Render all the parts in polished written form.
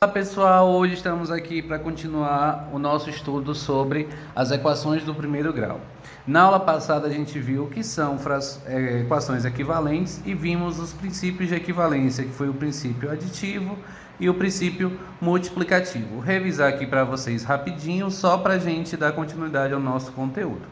Olá pessoal, hoje estamos aqui para continuar o nosso estudo sobre as equações do primeiro grau. Na aula passada a gente viu o que são equações equivalentes e vimos os princípios de equivalência, que foi o princípio aditivo e o princípio multiplicativo. Vou revisar aqui para vocês rapidinho, só para a gente dar continuidade ao nosso conteúdo.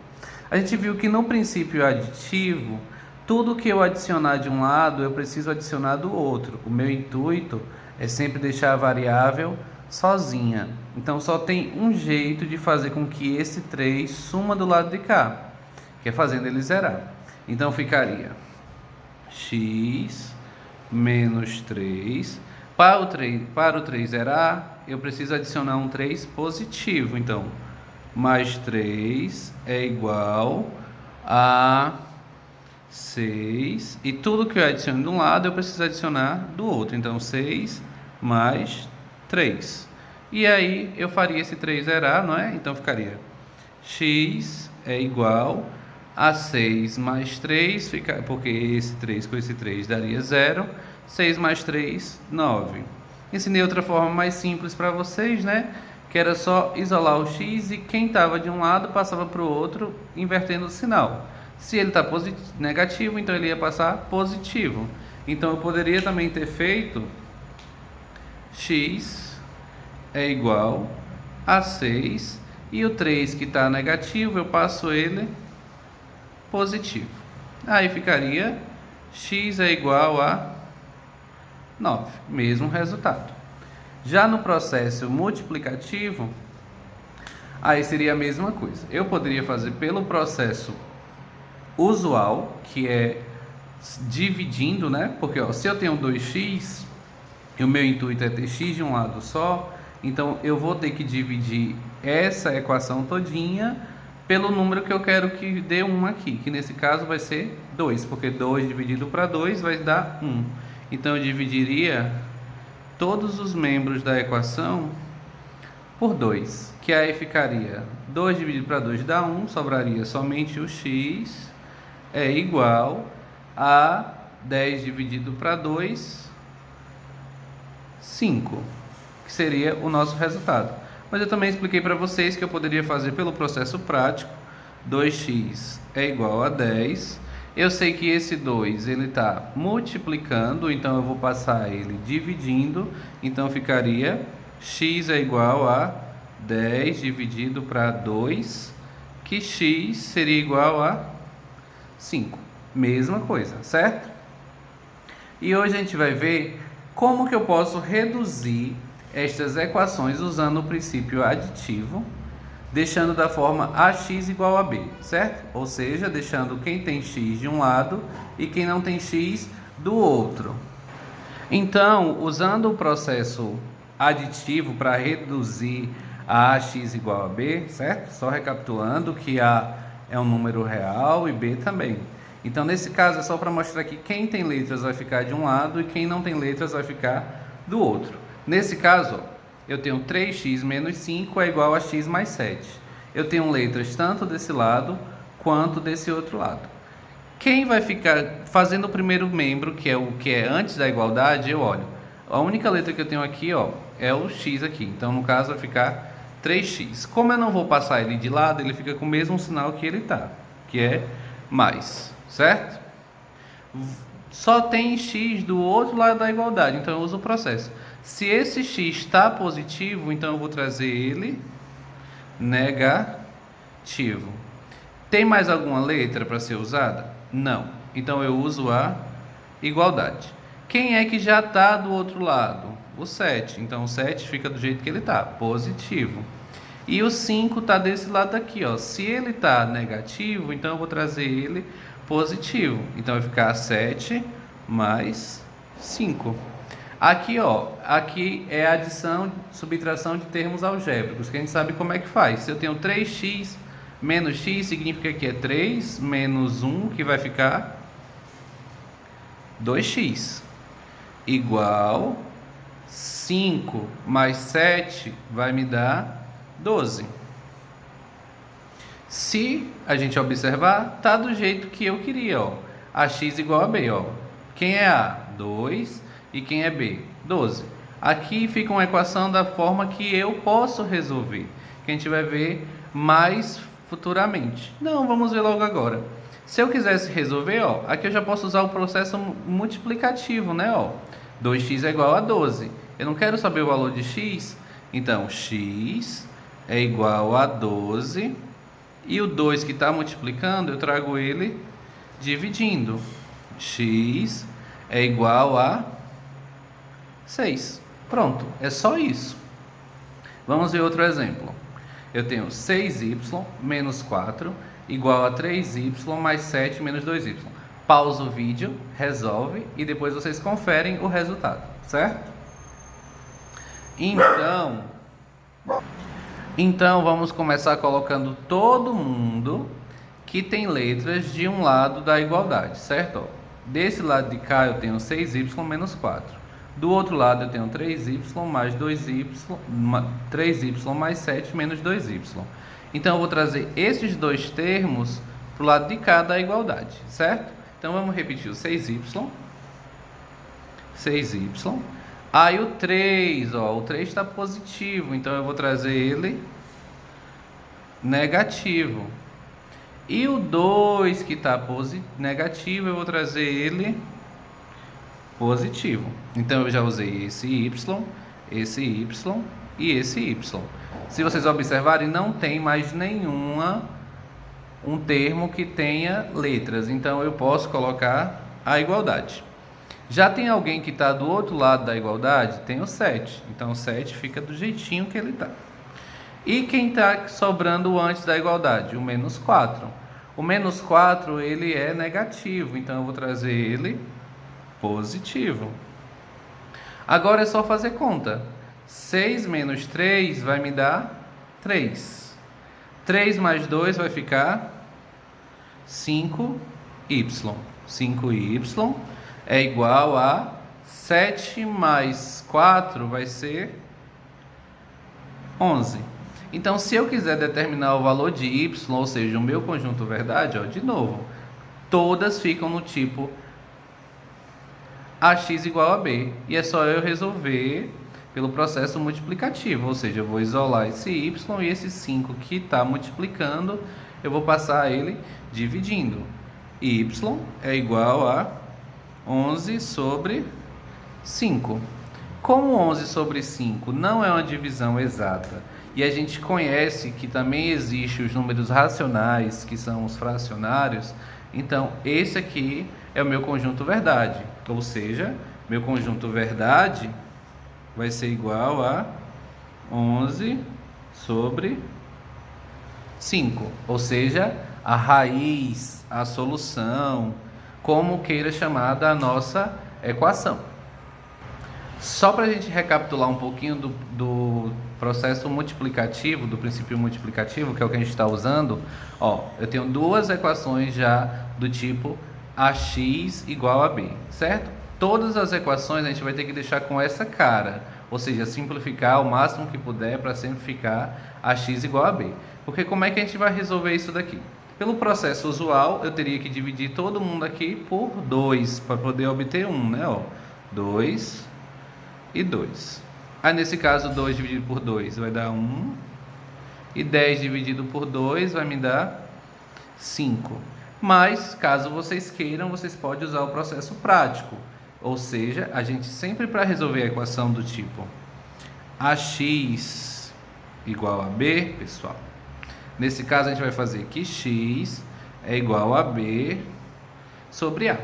A gente viu que no princípio aditivo, tudo que eu adicionar de um lado, eu preciso adicionar do outro. O meu intuito é sempre deixar a variável sozinha. Então só tem um jeito de fazer com que esse 3 suma do lado de cá, que é fazendo ele zerar. Então ficaria x menos 3. Para o 3 zerar, eu preciso adicionar um 3 positivo. Então, mais 3 é igual a 6, e tudo que eu adiciono de um lado eu preciso adicionar do outro, então 6 mais 3, e aí eu faria esse 3 zerar, não é? Então ficaria x é igual a 6 mais 3, porque esse 3 com esse 3 daria 0, 6 mais 3, 9. Ensinei outra forma mais simples para vocês, né? Que era só isolar o x e quem estava de um lado passava para o outro, invertendo o sinal. Se ele está negativo, então ele ia passar positivo. Então eu poderia também ter feito x é igual a 6 e o 3 que está negativo eu passo ele positivo. Aí ficaria x é igual a 9, mesmo resultado. Já no processo multiplicativo, aí seria a mesma coisa. Eu poderia fazer pelo processo usual, que é dividindo, né? Porque ó, se eu tenho 2x e o meu intuito é ter x de um lado só, então eu vou ter que dividir essa equação todinha pelo número que eu quero que dê 1 aqui, que nesse caso vai ser 2, porque 2 dividido para 2 vai dar 1. Então eu dividiria todos os membros da equação por 2, que aí ficaria 2 dividido para 2 dá 1, sobraria somente o x é igual a 10 dividido para 2, 5, que seria o nosso resultado. Mas eu também expliquei para vocês que eu poderia fazer pelo processo prático. 2x é igual a 10. Eu sei que esse 2 ele está multiplicando, então eu vou passar ele dividindo. Então ficaria x é igual a 10 dividido para 2, que x seria igual a 5. Mesma coisa, certo? E hoje a gente vai ver como que eu posso reduzir estas equações usando o princípio aditivo, deixando da forma ax igual a b, certo? Ou seja, deixando quem tem x de um lado e quem não tem x do outro. Então, usando o processo aditivo para reduzir a ax igual a b, certo? Só recapitulando que a é um número real e b também. Então, nesse caso, é só para mostrar que quem tem letras vai ficar de um lado e quem não tem letras vai ficar do outro. Nesse caso, ó, eu tenho 3x menos 5 é igual a x mais 7. Eu tenho letras tanto desse lado quanto desse outro lado. Quem vai ficar fazendo o primeiro membro, que é o que é antes da igualdade, eu olho. A única letra que eu tenho aqui, ó, é o x aqui. Então, no caso, vai ficar 3x. Como eu não vou passar ele de lado, ele fica com o mesmo sinal que ele está, que é mais, certo? Só tem x do outro lado da igualdade, então eu uso o processo. Se esse x está positivo, então eu vou trazer ele negativo. Tem mais alguma letra para ser usada? Não. Então eu uso a igualdade. Quem é que já está do outro lado? O 7. Então o 7 fica do jeito que ele está, positivo. E o 5 está desse lado aqui, ó. Se ele está negativo, então eu vou trazer ele positivo. Então vai ficar 7 mais 5. Aqui, ó, aqui é a adição, subtração de termos algébricos, que a gente sabe como é que faz. Se eu tenho 3x menos x, significa que é 3 menos 1, que vai ficar 2x, igual 5 mais 7 vai me dar 12. Se a gente observar, tá do jeito que eu queria, ó. A x igual a b, ó. Quem é A? 2. E quem é B? 12. Aqui fica uma equação da forma que eu posso resolver, que a gente vai ver mais futuramente. Não, vamos ver logo agora. Se eu quisesse resolver, ó, aqui eu já posso usar o processo multiplicativo, né? Ó, 2x é igual a 12. Eu não quero saber o valor de x, então x é igual a 12. E o 2 que está multiplicando, eu trago ele dividindo. X é igual a 6. Pronto, é só isso. Vamos ver outro exemplo. Eu tenho 6y menos 4 igual a 3y mais 7 menos 2y. Pausa o vídeo, resolve e depois vocês conferem o resultado, certo? Então vamos começar colocando todo mundo que tem letras de um lado da igualdade, certo? Desse lado de cá eu tenho 6y menos 4. Do outro lado eu tenho 3y mais 2y, 3y mais 7 menos 2y. Então eu vou trazer esses dois termos para o lado de cá da igualdade, certo? Então vamos repetir o 6y. Aí o 3, ó, o 3 está positivo, então eu vou trazer ele negativo. E o 2 que está negativo, eu vou trazer ele positivo. Então eu já usei esse y e esse y. Se vocês observarem, não tem mais um termo que tenha letras. Então eu posso colocar a igualdade. Já tem alguém que está do outro lado da igualdade? Tem o 7. Então o 7 fica do jeitinho que ele está. E quem está sobrando antes da igualdade? O menos 4. O menos 4 ele é negativo, então eu vou trazer ele positivo. Agora é só fazer conta. 6 menos 3 vai me dar 3. 3 mais 2 vai ficar 5y. 5y é igual a 7 mais 4 vai ser 11. Então, se eu quiser determinar o valor de y, ou seja, o meu conjunto verdade, ó, de novo, todas ficam no tipo ax igual a b. E é só eu resolver pelo processo multiplicativo, ou seja, eu vou isolar esse y e esse 5 que está multiplicando, eu vou passar ele dividindo. Y é igual a 11 sobre 5. Como 11 sobre 5 não é uma divisão exata, e a gente conhece que também existem os números racionais, que são os fracionários, então esse aqui é o meu conjunto verdade. Ou seja, meu conjunto verdade vai ser igual a 11 sobre 5. Ou seja, a raiz, a solução, como queira chamar da nossa equação. Só para a gente recapitular um pouquinho do processo multiplicativo, do princípio multiplicativo, que é o que a gente está usando, ó, eu tenho duas equações já do tipo ax igual a b, certo? Todas as equações a gente vai ter que deixar com essa cara, ou seja, simplificar o máximo que puder para sempre ficar ax igual a b. Porque como é que a gente vai resolver isso daqui? Pelo processo usual, eu teria que dividir todo mundo aqui por 2, para poder obter 1, né? Ó, 2 e 2. Aí nesse caso, 2 dividido por 2 vai dar 1. E 10 dividido por 2 vai me dar 5. Mas, caso vocês queiram, vocês podem usar o processo prático. Ou seja, a gente sempre, para resolver a equação do tipo ax igual a b, pessoal, nesse caso a gente vai fazer que x é igual a b sobre a.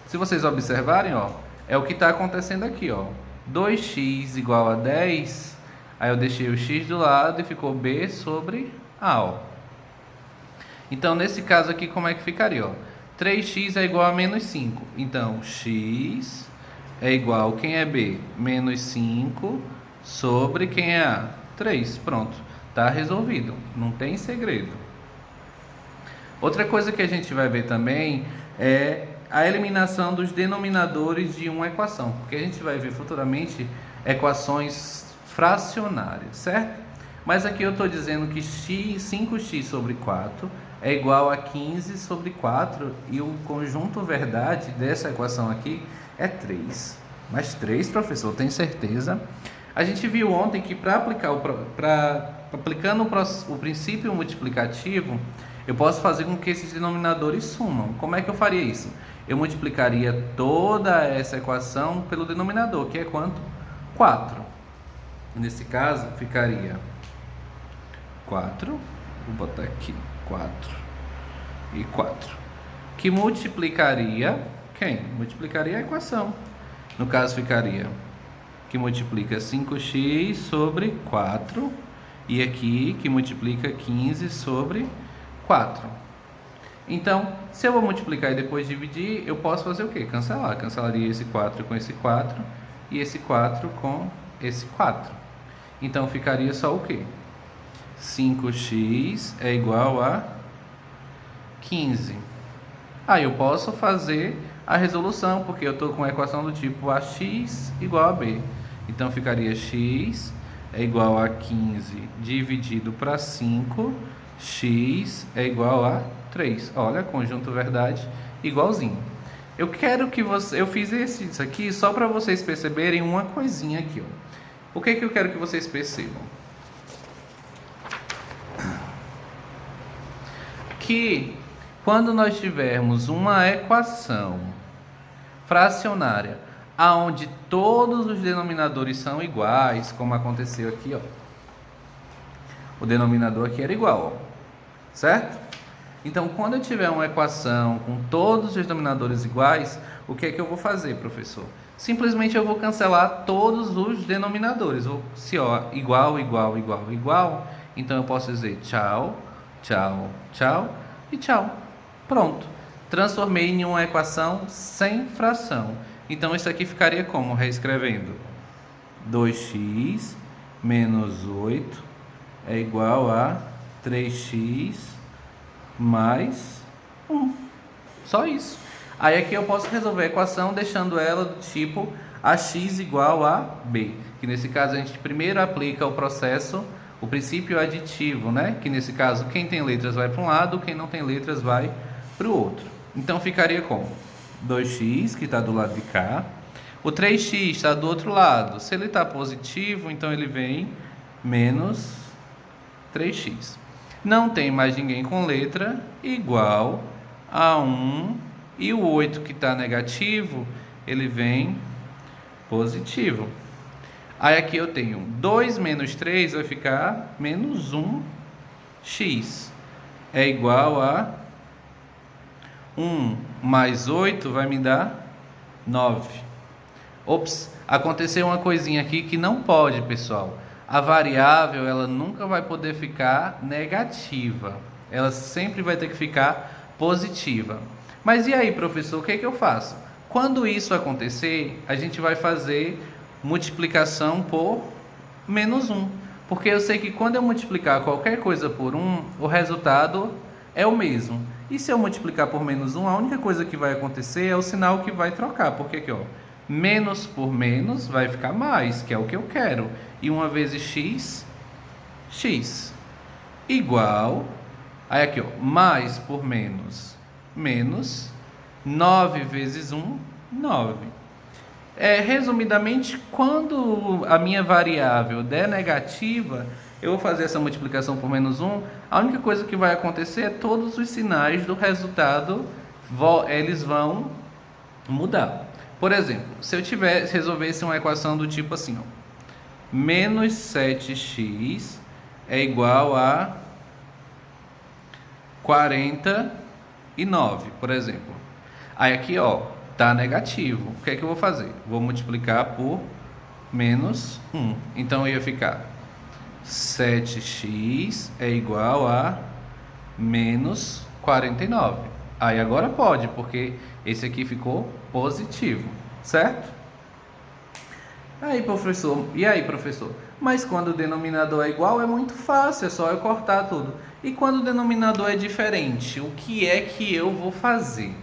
Se vocês observarem, ó, é o que está acontecendo aqui, ó. 2x igual a 10, aí eu deixei o x do lado e ficou b sobre a, ó. Então, nesse caso aqui, como é que ficaria? Ó? 3x é igual a menos 5. Então, x é igual, quem é b? Menos 5 sobre quem é a? 3. Pronto, está resolvido. Não tem segredo. Outra coisa que a gente vai ver também é a eliminação dos denominadores de uma equação, porque a gente vai ver futuramente equações fracionárias, certo? Mas aqui eu estou dizendo que 5x sobre 4 é igual a 15 sobre 4 e o conjunto verdade dessa equação aqui é 3. Mais 3, professor, tem certeza? A gente viu ontem que para aplicar aplicando o princípio multiplicativo, eu posso fazer com que esses denominadores sumam. Como é que eu faria isso? Eu multiplicaria toda essa equação pelo denominador, que é quanto? 4. Nesse caso, ficaria 4, vou botar aqui, 4 e 4, que multiplicaria quem? Multiplicaria a equação. No caso, ficaria que multiplica 5x sobre 4, e aqui que multiplica 15 sobre 4. Então, se eu vou multiplicar e depois dividir, eu posso fazer o quê? Cancelar. Cancelaria esse 4 com esse 4 e esse 4 com esse 4. Então, ficaria só o quê? 5x é igual a 15. Aí eu posso fazer a resolução, porque eu estou com a equação do tipo ax igual a b. Então, ficaria x é igual a 15 dividido para 5, x é igual a 3. Olha, conjunto verdade igualzinho. Eu quero que você... Eu fiz isso aqui só para vocês perceberem uma coisinha aqui, ó. O que eu quero que vocês percebam? Que quando nós tivermos uma equação fracionária aonde todos os denominadores são iguais, como aconteceu aqui, ó. O denominador aqui era igual, ó, certo? Então, quando eu tiver uma equação com todos os denominadores iguais, o que é que eu vou fazer, professor? Simplesmente eu vou cancelar todos os denominadores. Se ó, igual, igual, igual, igual, então eu posso dizer tchau, tchau, tchau e tchau. Pronto. Transformei em uma equação sem fração. Então, isso aqui ficaria como? Reescrevendo. 2x menos 8 é igual a 3x mais 1. Só isso. Aí aqui eu posso resolver a equação deixando ela do tipo ax igual a b. Que nesse caso a gente primeiro aplica o processo, o princípio aditivo, né? Que nesse caso quem tem letras vai para um lado, quem não tem letras vai para o outro. Então ficaria como? 2x, que está do lado de cá. O 3x está do outro lado. Se ele está positivo, então ele vem menos 3x. Não tem mais ninguém com letra, igual a 1. E o 8 que está negativo, ele vem positivo. Aí aqui eu tenho 2 menos 3 vai ficar menos 1x. É igual a 1 mais 8 vai me dar 9. Ops, aconteceu uma coisinha aqui que não pode, pessoal. A variável, ela nunca vai poder ficar negativa. Ela sempre vai ter que ficar positiva. Mas e aí, professor, o que é que eu faço? Quando isso acontecer, a gente vai fazer multiplicação por menos 1. Porque eu sei que quando eu multiplicar qualquer coisa por 1, o resultado é o mesmo. E se eu multiplicar por menos 1, a única coisa que vai acontecer é o sinal que vai trocar. Porque aqui, ó, menos por menos vai ficar mais, que é o que eu quero. E 1 vezes x, x. Igual, aí aqui, ó, mais por menos, menos. 9 vezes 1, 9. Resumidamente, quando a minha variável der negativa, eu vou fazer essa multiplicação por menos 1, a única coisa que vai acontecer é todos os sinais do resultado, eles vão mudar. Por exemplo, se eu resolvesse uma equação do tipo assim, ó, menos 7x é igual a 49, por exemplo. Aí aqui, ó, tá negativo. O que é que eu vou fazer? Vou multiplicar por menos 1. Então, ia ficar 7x é igual a menos 49. Aí agora pode, porque esse aqui ficou positivo, certo? Aí, professor, mas quando o denominador é igual é muito fácil, é só eu cortar tudo. E quando o denominador é diferente, o que é que eu vou fazer?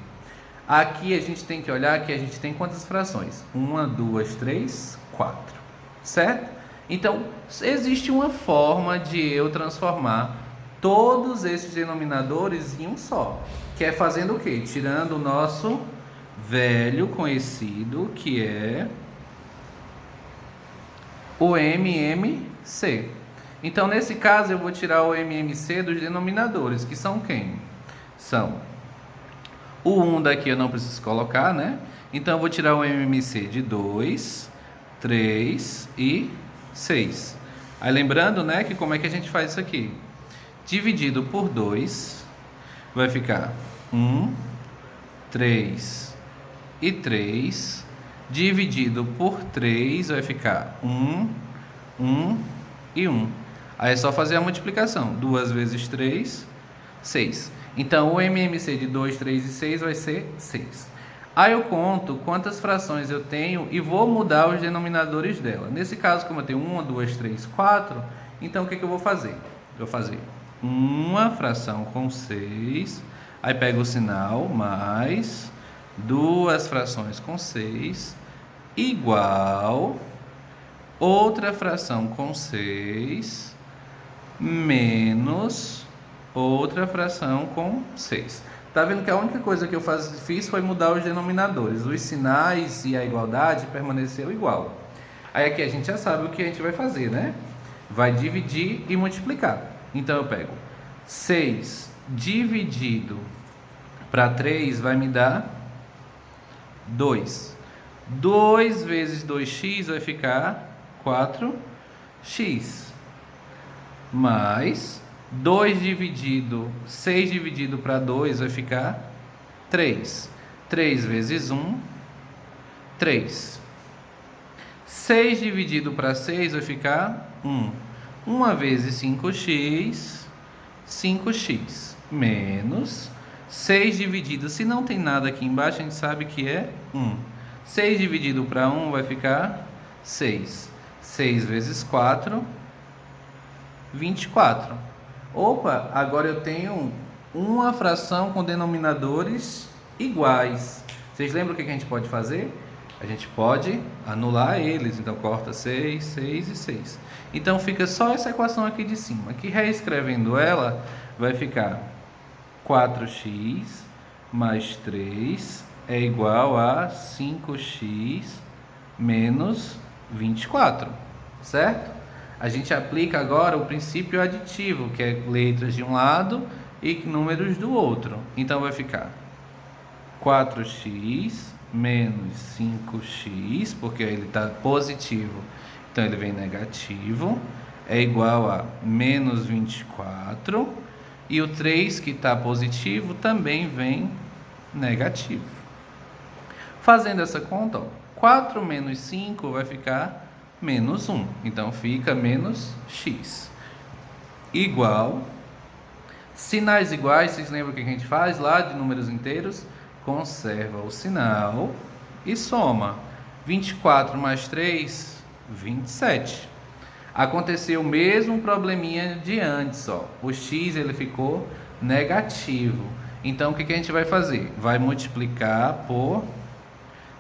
Aqui a gente tem que olhar que a gente tem quantas frações? 1, 2, 3, 4, certo? Então, existe uma forma de eu transformar todos esses denominadores em um só, que é fazendo o quê? Tirando o nosso velho conhecido, que é o MMC. Então, nesse caso, eu vou tirar o MMC dos denominadores, que são quem? São o 1 daqui eu não preciso colocar, né? Então, eu vou tirar o MMC de 2, 3 e 6. Aí, lembrando, né, que como é que a gente faz isso aqui? Dividido por 2, vai ficar 1, 3 e 3. Dividido por 3, vai ficar 1, 1 e 1. Aí é só fazer a multiplicação. 2 vezes 3, 6. Então, o MMC de 2, 3 e 6 vai ser 6. Aí eu conto quantas frações eu tenho e vou mudar os denominadores dela. Nesse caso, como eu tenho 1, 2, 3, 4, então o que eu vou fazer? Eu vou fazer uma fração com 6, aí pego o sinal, mais duas frações com 6, igual outra fração com 6, menos outra fração com 6. Tá vendo que a única coisa que eu fiz foi mudar os denominadores. Os sinais e a igualdade permaneceu igual. Aí aqui a gente já sabe o que a gente vai fazer, né? Vai dividir e multiplicar. Então eu pego 6 dividido para 3 vai me dar 2. 2 vezes 2x vai ficar 4x. Mais 6 dividido para 2 vai ficar 3. 3 vezes 1, 3. 6 dividido para 6 vai ficar 1. 1 vezes 5x, 5x. Menos 6 dividido, se não tem nada aqui embaixo, a gente sabe que é 1. 6 dividido para 1 vai ficar 6. 6 vezes 4, 24. Opa, agora eu tenho uma fração com denominadores iguais. Vocês lembram o que a gente pode fazer? A gente pode anular eles. Então, corta 6, 6 e 6. Então, fica só essa equação aqui de cima. Aqui, reescrevendo ela, vai ficar 4x mais 3 é igual a 5x menos 24. Certo? A gente aplica agora o princípio aditivo, que é letras de um lado e números do outro. Então, vai ficar 4x menos 5x, porque ele está positivo, então ele vem negativo, é igual a menos 24. E o 3, que está positivo, também vem negativo. Fazendo essa conta, ó, 4 menos 5 vai ficar menos 1. Então, fica menos x. Igual. Sinais iguais, vocês lembram o que a gente faz lá de números inteiros? Conserva o sinal e soma. 24 mais 3, 27. Aconteceu o mesmo probleminha de antes, ó. O x ele ficou negativo. Então, o que a gente vai fazer? Vai multiplicar por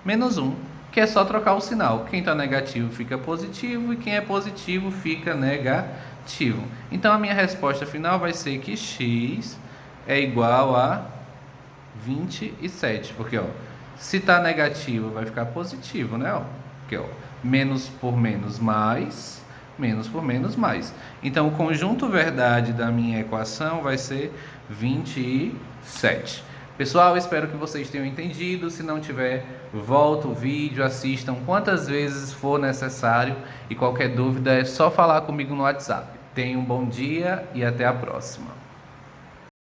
menos 1, que é só trocar o sinal. Quem está negativo fica positivo e quem é positivo fica negativo. Então, a minha resposta final vai ser que x é igual a 27. Porque, ó, se está negativo, vai ficar positivo, né? Ó, porque, ó, menos por menos mais, menos por menos mais. Então, o conjunto verdade da minha equação vai ser 27. Pessoal, espero que vocês tenham entendido. Se não tiver, volta o vídeo, assistam quantas vezes for necessário. E qualquer dúvida é só falar comigo no WhatsApp. Tenham um bom dia e até a próxima.